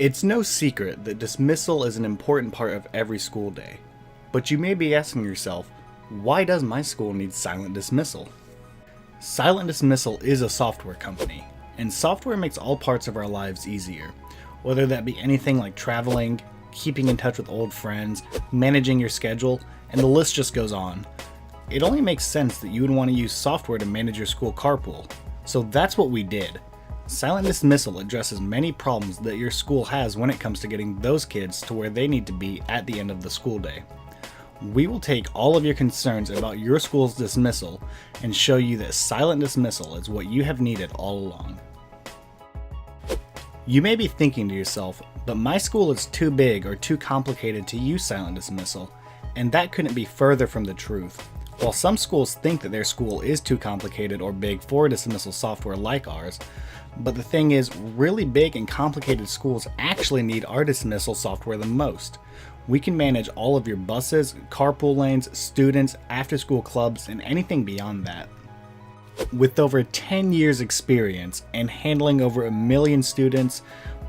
It's no secret that dismissal is an important part of every school day. But you may be asking yourself, why does my school need silent dismissal? Silent Dismissal is a software company, and software makes all parts of our lives easier, whether that be anything like traveling, keeping in touch with old friends, managing your schedule, and the list just goes on. It only makes sense that you would want to use software to manage your school carpool, so that's what we did. Silent Dismissal addresses many problems that your school has when it comes to getting those kids to where they need to be at the end of the school day. We will take all of your concerns about your school's dismissal and show you that Silent Dismissal is what you have needed all along. You may be thinking to yourself, but my school is too big or too complicated to use Silent Dismissal, and that couldn't be further from the truth. While some schools think that their school is too complicated or big for dismissal software like ours, but the thing is, really big and complicated schools actually need our dismissal software the most. We can manage all of your buses, carpool lanes, students, after-school clubs, and anything beyond that. With over 10 years experience and handling over 1 million students,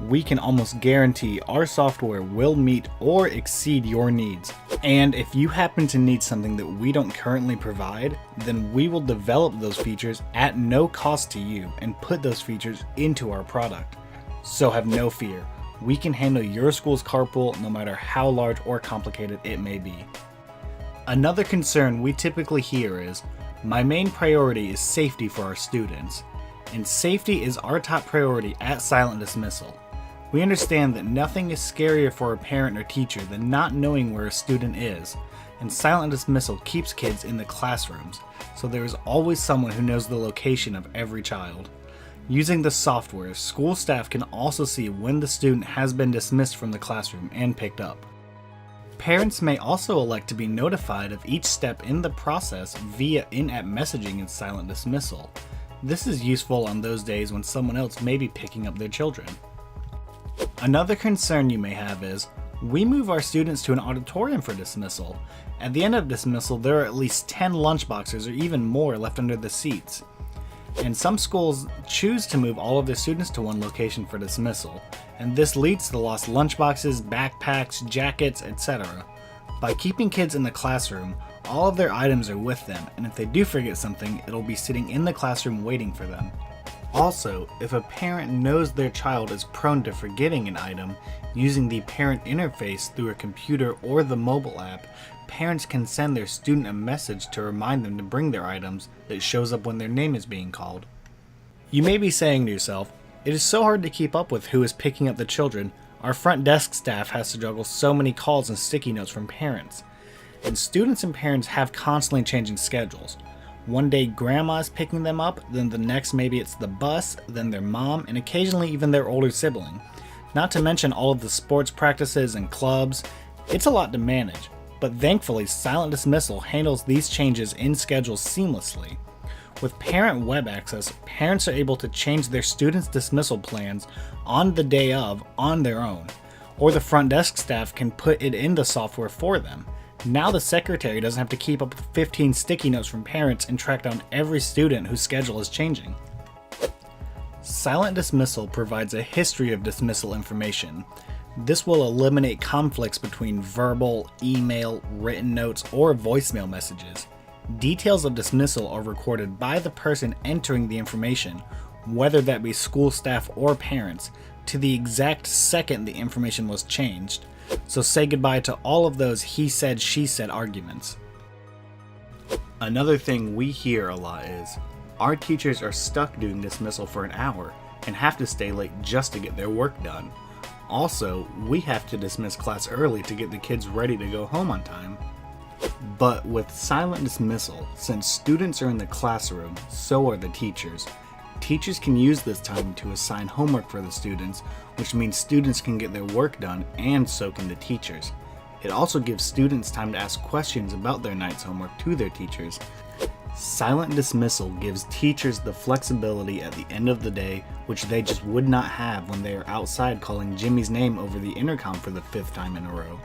we can almost guarantee our software will meet or exceed your needs. And if you happen to need something that we don't currently provide, then we will develop those features at no cost to you and put those features into our product. So have no fear. We can handle your school's carpool no matter how large or complicated it may be. Another concern we typically hear is, my main priority is safety for our students. And safety is our top priority at Silent Dismissal. We understand that nothing is scarier for a parent or teacher than not knowing where a student is, and Silent Dismissal keeps kids in the classrooms, so there is always someone who knows the location of every child. Using the software, school staff can also see when the student has been dismissed from the classroom and picked up. Parents may also elect to be notified of each step in the process via in-app messaging in Silent Dismissal. This is useful on those days when someone else may be picking up their children. Another concern you may have is, we move our students to an auditorium for dismissal. At the end of dismissal, there are at least 10 lunchboxes or even more left under the seats. And some schools choose to move all of their students to one location for dismissal, and this leads to lost lunchboxes, backpacks, jackets, etc. By keeping kids in the classroom, all of their items are with them, and if they do forget something, it'll be sitting in the classroom waiting for them. Also, if a parent knows their child is prone to forgetting an item, using the parent interface through a computer or the mobile app, parents can send their student a message to remind them to bring their items that shows up when their name is being called. You may be saying to yourself, it is so hard to keep up with who is picking up the children. Our front desk staff has to juggle so many calls and sticky notes from parents. And students and parents have constantly changing schedules. One day grandma is picking them up, then the next maybe it's the bus, then their mom, and occasionally even their older sibling. Not to mention all of the sports practices and clubs. It's a lot to manage, but thankfully Silent Dismissal handles these changes in schedules seamlessly. With parent web access, parents are able to change their students' dismissal plans on the day of on their own, or the front desk staff can put it in the software for them. Now the secretary doesn't have to keep up with 15 sticky notes from parents and track down every student whose schedule is changing. Silent Dismissal provides a history of dismissal information. This will eliminate conflicts between verbal, email, written notes, or voicemail messages. Details of dismissal are recorded by the person entering the information, whether that be school staff or parents, to the exact second the information was changed. So say goodbye to all of those he said, she said arguments. Another thing we hear a lot is, our teachers are stuck doing dismissal for an hour and have to stay late just to get their work done. Also, we have to dismiss class early to get the kids ready to go home on time. But with Silent Dismissal, since students are in the classroom, so are the teachers. Teachers can use this time to assign homework for the students, which means students can get their work done and so can the teachers. It also gives students time to ask questions about their night's homework to their teachers. Silent Dismissal gives teachers the flexibility at the end of the day which they just would not have when they are outside calling Jimmy's name over the intercom for the 5th time in a row.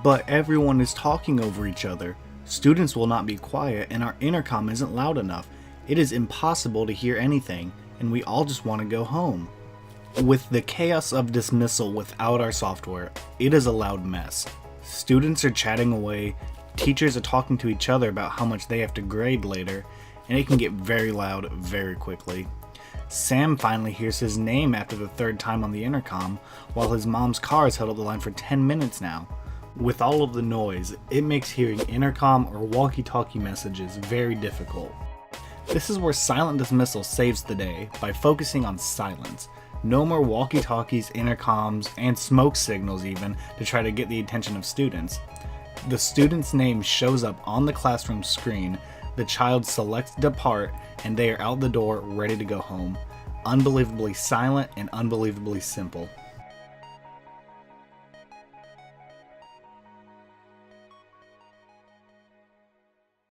But everyone is talking over each other. Students will not be quiet and our intercom isn't loud enough. It is impossible to hear anything, and we all just want to go home. With the chaos of dismissal without our software, it is a loud mess. Students are chatting away, teachers are talking to each other about how much they have to grade later, and it can get very loud very quickly. Sam finally hears his name after the third time on the intercom, while his mom's car has held up the line for 10 minutes now. With all of the noise, it makes hearing intercom or walkie-talkie messages very difficult. This is where silent dismissal saves the day by focusing on silence. No more walkie-talkies, intercoms, and smoke signals even to try to get the attention of students. The student's name shows up on the classroom screen, the child selects depart, and they are out the door ready to go home. Unbelievably silent and unbelievably simple.